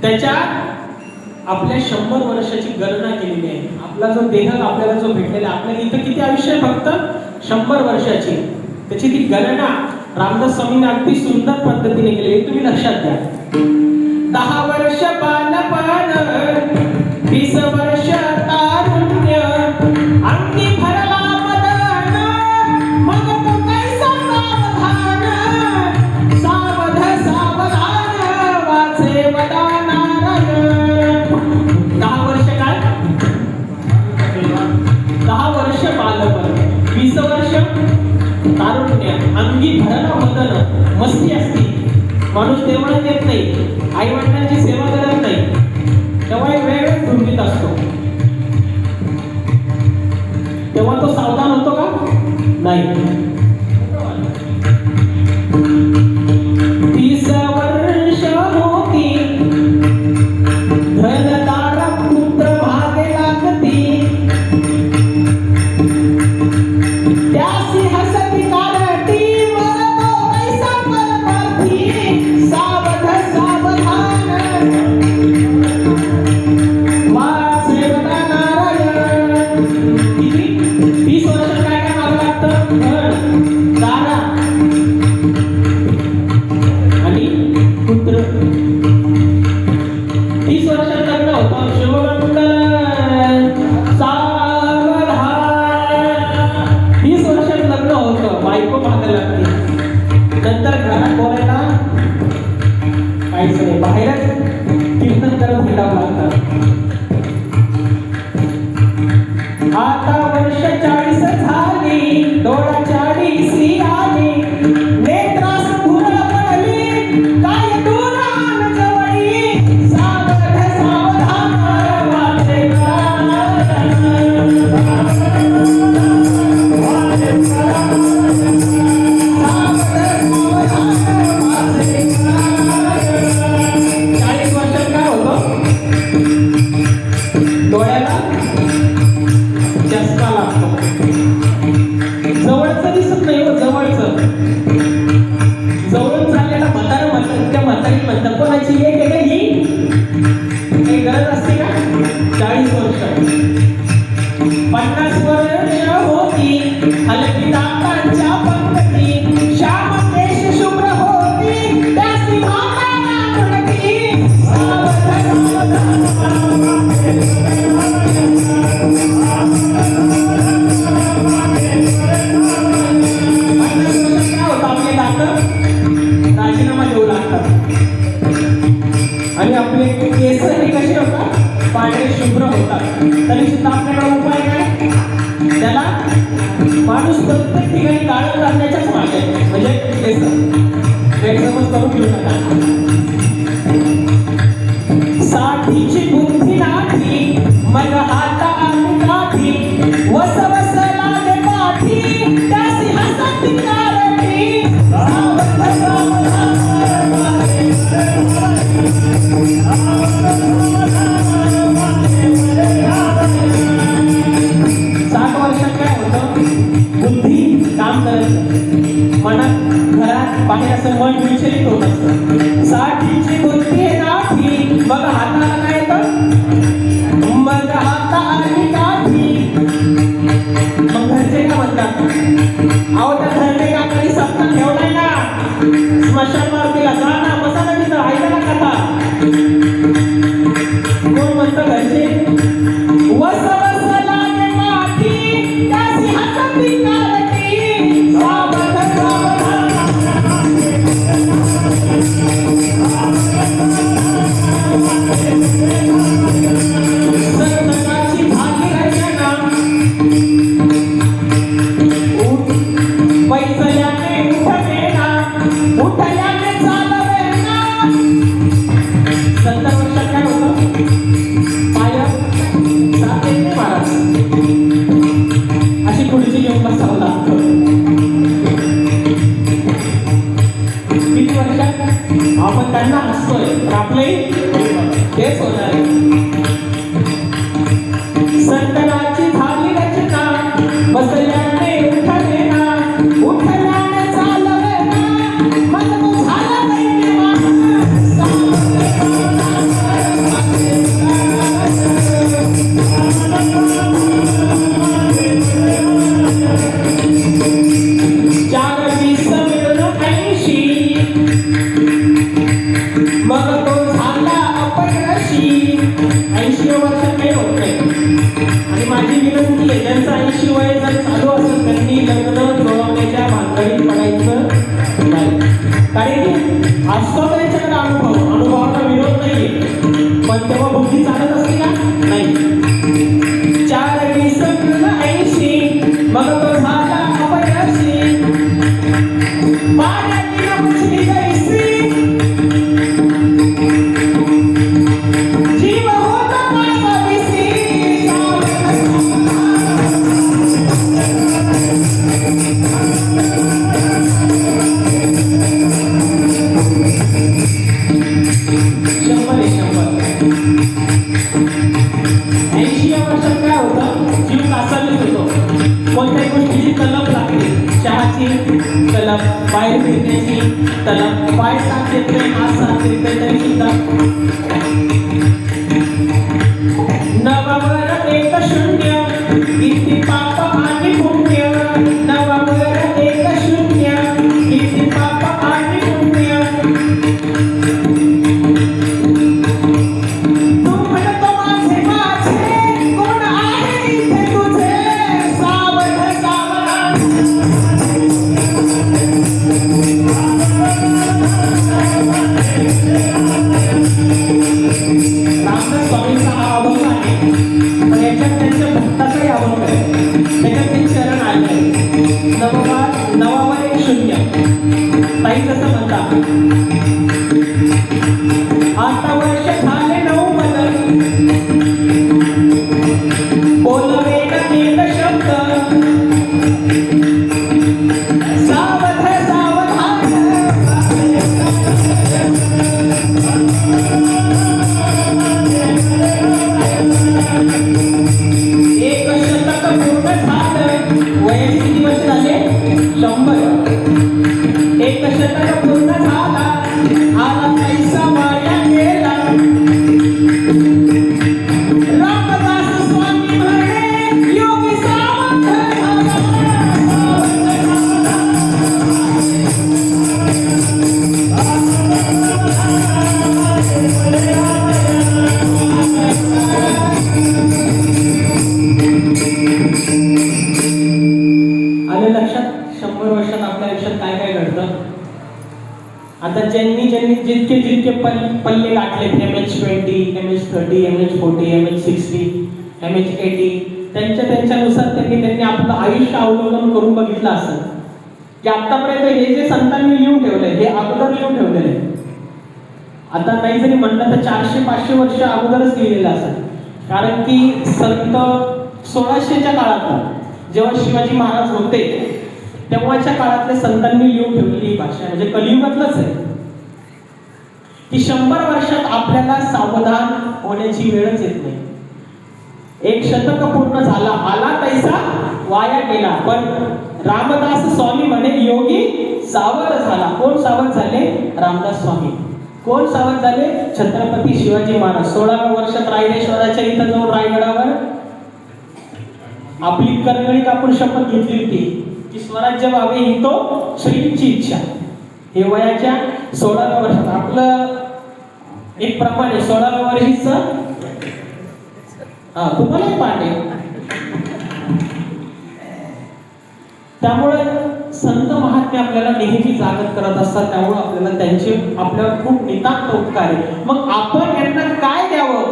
त्याच्या आपल्या 100 वर्षाची गणना केलेली आहे. आपला जो देह आपल्याला जो भेटलेला आपल्याला इथं किती आयुष्य आहे? फक्त 100 वर्षाची. त्याची ती गणना रामदास स्वामींनी अगदी सुंदर पद्धतीने केली आहे. तुम्ही लक्षात घ्या. 10 वर्ष बालपण, 20 वर्ष तारुण्य, अंगी भरला मदन, मग तो कैसा सावधान, सावध सावधान वाचे वदा नारायण. 10 वर्ष काय? 10 वर्ष बालपण, 20 वर्ष तारुण्य, अंगी भरला मदन, मस्ती असते. माणूस देवाला देत नाही, आई वडिलांची सेवा करत नाही, तेव्हा एक वेगळाच धुंदीत असतो. तेव्हा तो सावधान होतो का? नाही. 30 वर्ष होती, धनदार पुत्र भागे लागती, त्यासी हसती कारटी, मरतो पैसा परमार्थी, सावध सावधान वाचे वदा नारायण. किती? 30 वर्षात काय काय मागं लागतं? धन, दारा आणि पुत्र. 30 वर्षात लग्न होतं, शिवमंगल सावधान. 30 वर्षात लग्न होतं, बायको मागं लागते. नंतर घरात बोलायला काहीच नाही, बाहेरच कीर्तन करत हिंडावं लागतं. आता वर्ष 40 झाली, डोळा 40 आली, नेत्रास धूळ पडली, काय दुरान जवळी, सावध सावधान वाचे डोळ्याला चष्मा लागतो. जवळचं दिसत नाही हो, जवळचं. जवळून चाललेला म्हातारा म्हणतात, त्या म्हातारी म्हणतात कोणाची एक आहे का ही? काही गरज असते का? 40 वर्ष. 50 वर्ष होती, हलकी दातांच्या पंक्ती, श्याम केश शुभ्र होती, त्यासी म्हातारा म्हणती, सावध राजीनामा देऊ लागतात. आणि आपले केस हे कसे होतात? पांढरे शुभ्र होतात. तरी सुद्धा आपल्याकडे उपाय काय? त्याला माणूस प्रत्येक ठिकाणी काढून टाकण्याच्याच मागे, म्हणजे केस गैरसमज करून घेऊ नका. साठीची बुद्धी नाठी, मग हाता आणि काठी, वस वस लागे पाठी, त्यासी हसती कारटी, सावध सावधान वाचे वदा नारायण. 60 वर्षात काय होतं? बुद्धी काम करत नाही, मनात घरात बाहेर असं मन विचलित होत असतं. साठीची बुद्धी नाठी, मग हाताला काय येतं? मग हाता आणि काठी. मग घरचे काय म्हणतात? अहो त्या धरणे काकांनी सप्ताह ठेवलाय ना, स्मशान मारुतीला जा ना, बसा ना तिथं, ऐका ना कथा. कोण म्हणतं घरचे? वस वस लागे पाठी, त्यासी हसती कारटी, सावध सावधान संताची भागी रचना, पैसल्याने उठवेना, उठल्याने चालवेना. 70 वर्षात काय होतं? पाय जाते नाही महाराज, अशी पुढची घेऊन बसावं लागतं. किती वर्षात आपण त्यांना हसतोय, तर आपले तेच होणार आहे. संताची झाली रचना, बसल्याने उठवेना, उठल्याने चालवेना, मग तो झाला दैन्यवान, सावध सावधान चार वीस मिळून 80, मग तो झाला अपयशी. 80 वर्षात काही होत नाही. आणि माझी विनंती आहे, ज्यांचं 80 वय जर चालू असेल त्यांनी लग्न जुळवण्याच्या भानगडीत पडायचं नाही. कारण की असतो त्यांच्याकडे अनुभवाला विरोध नाहीये, पण तेव्हा बुद्धी चालत असते का? नाही. 4 20 80, मग तो झाला अपयशी. पाण्याची मछली कैसी, जीव होता माझा विसी. शंभर आहे, 80 वर्षात काय होतं, जीव कासावीस होतो. कोणत्याही गोष्टीची तलब लागते. चहाची तलब, बाहेर फिरण्याची तलब, पाय साथ देते, हात साथ देते, तरी सुद्धा. नववर एक शून्य, किती पाप आणि पुण्य. नववर एक शून्य, किती पाप आणि पुण्य. रामदास स्वामींचा हा अभंग आहे, पण याच्यात त्यांच्या भक्ताचाही अभंग आहे. त्याच्यात एक चरण आले, नवावर एक शून्य. ताई कसं म्हणतात, आता वर्ष झाले 9 बदल, बोलवे न केलं शब्द. सावध सावधान, एक शतक पूर्ण झालं. वयाचे किती वर्ष झाले? 100. एक शतक पूर्ण झाला, आला पैसा वाया गेला. रामदास स्वामी म्हणे योगी सावध आले लक्षात. 100 वर्षात आपल्या आयुष्यात काय काय घडतं. आता ज्यांनी जितके पल्ले गाठले, MH20, MH30, MH40, MH60, MH80, त्यांच्यानुसार त्यांनी आपलं आयुष्य अवलंबन करून बघितलं असं की आतापर्यंत हे जे संतांनी लिहून ठेवलंय हे अगोदर लिहून ठेवलेलं आहे. आता नाही जरी म्हणलं तर 400-500 वर्ष अगोदरच लिहिलेलं असं. कारण की संत 1600च्या काळात जेव्हा शिवाजी महाराज होते तेव्हाच्या काळातल्या संतांनी लिहून ठेवलेली ही भाषा म्हणजे कलियुगातलंच आहे की 100 वर्षात आपल्याला सावधान होण्याची वेळच येत नाही. एक शतक पूर्ण झाला, आला तैसा वाया गेला. पण रामदास स्वामी म्हणे योगी सावध झाला. कोण सावध झाले? रामदास स्वामी. कोण सावध झाले? छत्रपती शिवाजी महाराज. 16व्या वर्षात रायरेश्वराच्या इथं जाऊन रायगडावर आपली करगळी कापून शपथ घेतली होती की स्वराज्य व्हावे ही तो श्रींची इच्छा. हे वयाच्या 16व्या वर्षात आपलं एक प्रमाणे 16व्या वर्षीच तुम्हालाही पाहणे. त्यामुळे संत महात्मे आपल्याला नेहमी जागृत करत असतात. त्यामुळे आपल्याला त्यांचे आपल्यावर खूप नितांत उपकार आहे. मग आपण यांना काय द्यावं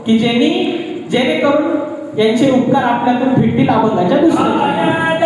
की जेणेकरून यांचे उपकार आपल्याकडून भेटतील अभंगाच्या दुसऱ्या.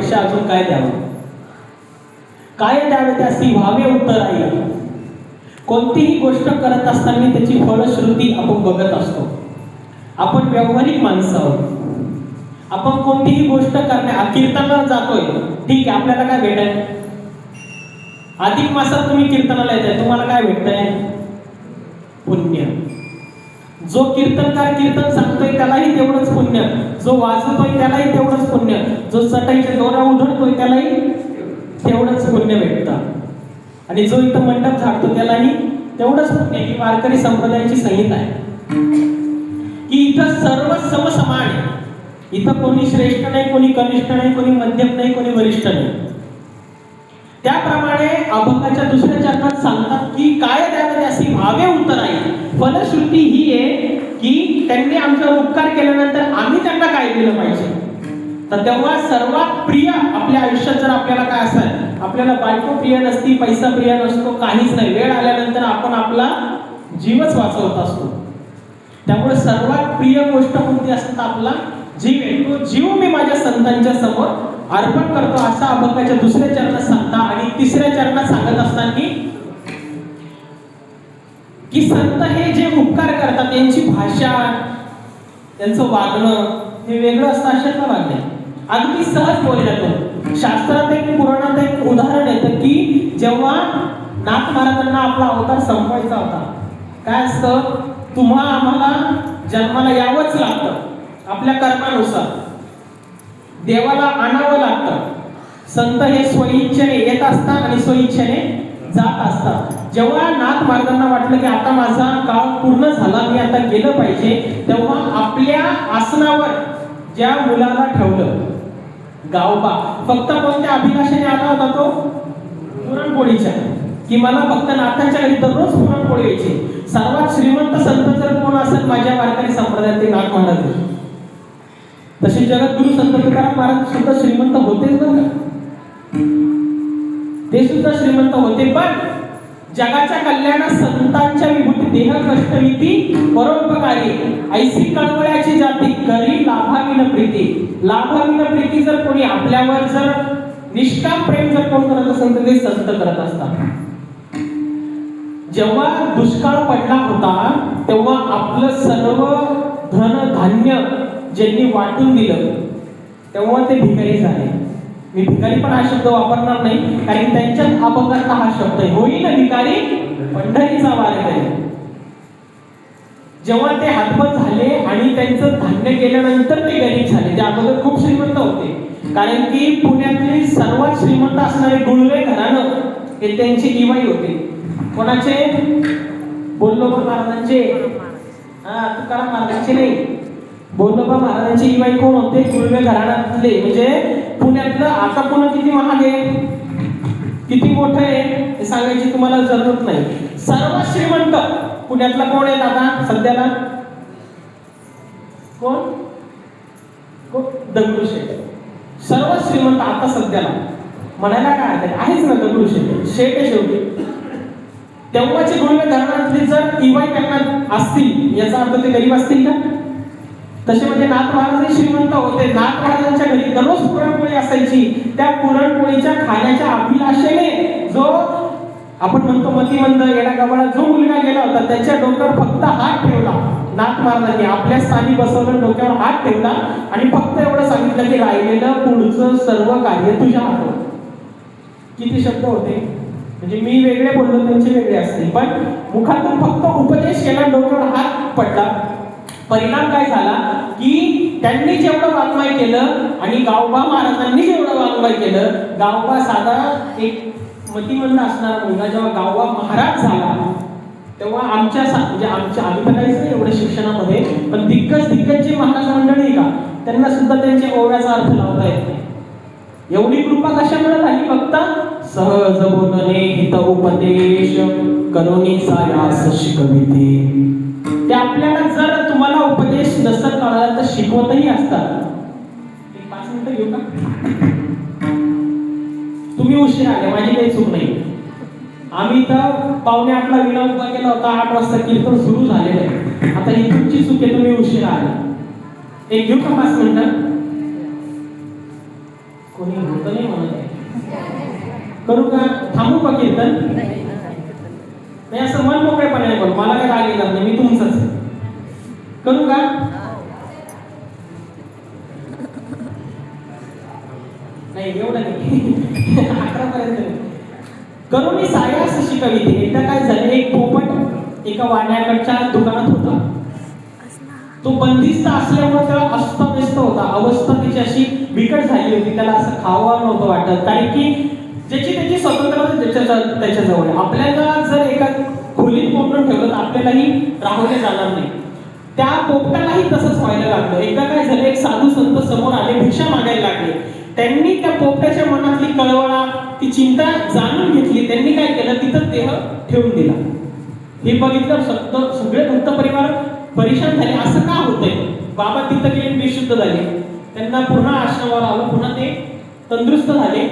देवापेक्षा अजून काय द्यावं, काय द्यावे त्यासी व्हावे उत्तराई. कोणतीही गोष्ट करत असताना त्याची फलश्रुती आपण बघत असतो. आपण व्यावहारिक माणसं आहोत. आपण कोणतीही गोष्ट करण्या कीर्तनाला जातोय, ठीक आहे, आपल्याला काय भेटेल? अधिक मासात तुम्ही कीर्तनाला येताय, तुम्हाला काय भेटतंय? पुण्य. जो कीर्तनकार कीर्तन सांगतोय त्यालाही तेवढंच पुण्य, जो वाजवतोय त्यालाही तेवढंच पुण्य, जो चटाईचे दोरा उधळतोय त्यालाही तेवढंच पुण्य भेटतं, आणि जो इथं मंडप झाडतो त्यालाही तेवढंच पुण्य. ही वारकरी संप्रदायाची संहिता आहे की इथं सर्व समसमान आहे. इथं कोणी श्रेष्ठ नाही, कोणी कनिष्ठ नाही, कोणी मध्यम नाही, कोणी वरिष्ठ नाही. त्याप्रमाणे अभंगाच्या दुसऱ्या चरणात सांगतात की काय द्यावे त्यासी व्हावे उत्तराई. फलश्रुती ही आहे की त्यांनी आमच्यावर उपकार केल्यानंतर आम्ही त्यांना काय दिलं पाहिजे. तर तेव्हा सर्वात प्रिय आपल्या आयुष्यात जर आपल्याला काय असेल, आपल्याला बायको प्रिय नसती, पैसा प्रिय नसतो, काहीच नाही, वेळ आल्यानंतर आपण आपला जीवच वाचवत असतो. त्यामुळे सर्वात प्रिय गोष्ट कोणती असते? आपला जीव आहे. तो जीव मी माझ्या संतांच्या समोर अर्पण करतो, असा अभंगाच्या दुसऱ्या चरणात सांगता. आणि तिसऱ्या चरणात सांगत असताना की संत हे जे उपकार करतात त्यांची भाषा, त्यांचं वागणं हे वेगळं असतं अशातला भाग नाही. अगदी सहज बोलले जातो. शास्त्रात एक पुराणात एक उदाहरण येतं की जेव्हा नाथ महाराजांना आपला अवतार संपवायचा होता, काय असतं, तुम्हा आम्हाला जन्माला यावंच लागतं आपल्या कर्मानुसार, देवाला आणावं लागतं. संत हे स्वइच्छेने येत असतात आणि स्वइच्छेने जात असतात. जेव्हा नाथ महाराजांना वाटलं की आता माझा काळ पूर्ण झाला, मी आता गेलं पाहिजे, तेव्हा आपल्या आसनावर ज्या मुलाला ठेवलं, गावबा, फक्त कोणत्या अभिलाषेने आला होता तो? पुरणपोळीच्या, की मला फक्त नाथांच्या घरी दररोज पुरणपोळी यायची. सर्वात श्रीमंत संत जर कोण असेल माझ्या वारकरी संप्रदायात ते नाथ महाराज. तसे जगद्गुरु संत तुकाराम महाराज सुद्धा श्रीमंत होतेच बरं का, ते सुद्धा श्रीमंत होते. पण जगाच्या कल्याणात संतांच्या विभूती देह कष्टविती परोपकारी ऐसी कळवळ्याची जाती करी लाभाविन प्रीती. लाभाविन प्रीती जर कोणी आपल्यावर जर निष्काम प्रेम जर कोण करत असेल तर ते संत करत असतात. जेव्हा दुष्काळ पडला होता तेव्हा आपलं सर्व धन धान्य ज्यांनी वाटून दिलं तेव्हा ते भिकारी झाले. मी भिकारी पण हा शब्द वापरणार नाही, कारण त्यांच्याच अभंगात हा शब्द आहे, होईल भिकारी पंढरीचा वारकरी. जेव्हा ते हातबल झाले आणि त्यांचं धान्य गेल्यानंतर ते गरीब झाले. ते अगोदर खूप श्रीमंत होते, कारण की पुण्यातली सर्वात श्रीमंत असणारे गुळवे घराणं हे त्यांची दिवाळी होते. कोणाचे? बोल्लोबा महाराजांचे. तुकाराम महाराजांचे नाही, बोल्लोबा महाराजांची दिवाळी कोण होते? गुळवे घराण्यातले. म्हणजे पुण्यातलं आता पुणे किती महाग आहे, किती मोठं आहे हे सांगायची तुम्हाला जरूरत नाही. सर्वात श्रीमंत पुण्यातला कोण आहे आता सध्याला? कोण? दगडूशेठ. सर्वात श्रीमंत आता सध्याला म्हणायला काय अर्थ आहेच ना, दगडूशेठ शेठ आहे शेवटी. तेव्हाचे गुळवे घराण्यातले जर दिवाळी त्यांना असतील याचा अर्थ ते गरीब असतील का? तसे म्हणजे नाथ महाराज श्रीमंत होते. नाथ महाराजांच्या घरी दररोज पुरणपोळी असायची. त्या पुरणपोळीच्या खाण्याच्या अभिलाषेने जो आपण म्हणतो मतिमंद येडा गबाळा जो मुलगा गेला होता त्याच्या डोक्यावर फक्त हात ठेवला नाथ महाराजांनी, आपल्या स्थानी बसवलं, डोक्यावर हात ठेवला आणि फक्त एवढं सांगितलं की राहिलेलं पुढचं सर्व कार्य तुझ्या हातात. किती शब्द होते, म्हणजे मी वेगळे बोललो त्यांचे वेगळे असतील, पण मुखातून फक्त उपदेश केला, डोक्यावर हात पडला. परिणाम काय झाला की त्यांनी जेवढं वाङ्मय केलं आणि गावबा महाराजांनी जेवढं वाङ्मय केलं, गावबा साधा एक मतिमंद असणारा मुलगा जेव्हा गावबा महाराज झाला तेव्हा आमच्या म्हणजे आम्ही तर काहीच नाही एवढं शिक्षणामध्ये, पण दिग्गज जे महाराज मंडळी का त्यांना सुद्धा त्यांच्या ओव्याचा अर्थ लावता येत नाही. एवढी कृपा कशामुळे झाली? फक्त सहज बोलणे हित उपदेश करोनी सायास शिकविते. ते आपल्याला जर तुम्हाला उपदेश नसत कळाला तर शिकवतही असतात. एक 5 मिनिटं घेऊ का? तुम्ही उशीर आले, माझी काही चूक नाही. आम्ही तर 7:45ला विना उभा केला होता, 8 वाजता कीर्तन सुरू झालेलं आहे. आता ही तुमची चूक आहे, तुम्ही उशीर आले. एक घेऊ का 5 मिनिटं? कोणी होतं नाही म्हणत आहे. करू का? थांबू का कीर्तन? नाही, असं मन मोकळेपणाने बोल, मला काय राग येणार नाही, मी तुमचंच आहे. करू का? नाही एवढं नाही 11 पर्यंत नाही. करुणी सायास शिकविते. एकदा काय झालं, एक पोपट एका वाण्याकडच्या दुकानात होता. तो बंदिस्त असल्यामुळे त्याला अस्ताव्यस्त होता, अवस्था त्याची अशी बिकट झाली होती, त्याला असं खावं नव्हतं वाटत, कारण की ज्याची त्याची स्वतंत्रता त्याच्याजवळ आहे. आपल्याला जर एका खोलीत कोंडून ठेवलं तर आपल्यालाही राहवले जाणार नाही. त्या पोपटालाही तसंच व्हायला लागलं. एकदा काय झालं, एक साधू संत समोर आले, भिक्षा मागायला लागले. त्यांनी त्या पोपटाच्या मनातली कळवळा, ती चिंता जाणून घेतली. त्यांनी काय केलं, तिथं देह ठेवून दिला. हे बघितलं सगळे भक्त परिवार परेशान झाले, असं का होतंय? बाबा तिथं गेले, बेशुद्ध झाले. त्यांना पुन्हा आश्रमावर आलं, पुन्हा ते तंदुरुस्त झाले.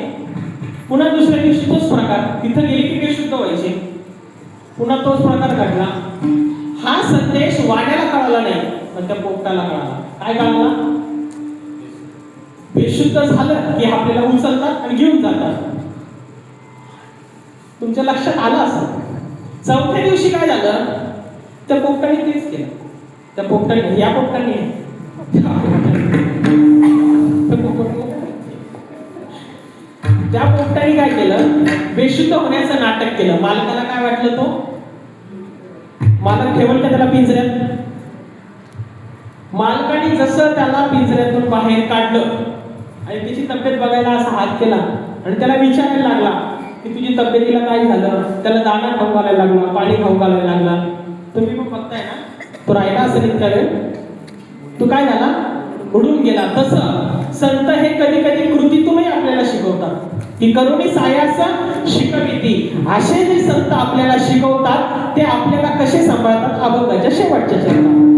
पुन्हा दुसऱ्या दिवशी तोच प्रकार, तिथं गेले की बेशुद्ध व्हायचे. पुन्हा तोच प्रकार घडला. हा संदेश वाण्याला कळाला नाही, पण त्या पोपटाला कळाला. काय कळाला? बेशुद्ध झालं की आपल्याला उचलतात आणि घेऊन जातात. तुमच्या लक्षात आलं असं. चौथ्या दिवशी काय झालं, त्या पोपटाने तेच केलं. त्या पोपटाने, या पोपटाने त्या पोपटाने काय केलं, बेशुद्ध होण्याचं नाटक केलं. मालकाला काय वाटलं, तो मालक ठेवल का त्याला पिंजऱ्यात? मालकाने जसं त्याला पिंजऱ्यातून बाहेर काढलं आणि त्याची तब्येत बघायला असा हात केला आणि त्याला विचारायला लागला की तुझी तब्येतीला काय झालं. त्याला दाणा खाऊ घालायला लागला, पाणी खाऊ घालायला लागला. तुम्ही पण बघताय ना, तो राहिला असेल इतक्या वेळ, तो काय झाला, उडून गेला. तसं संत हे कधी कधी कृतीतूनही आपल्याला शिकवतात की करुणी सायास शिकविती. असे जे संत आपल्याला शिकवतात ते आपल्याला कसे सांभाळतात, अभंगाच्या शेवटच्या चरणात.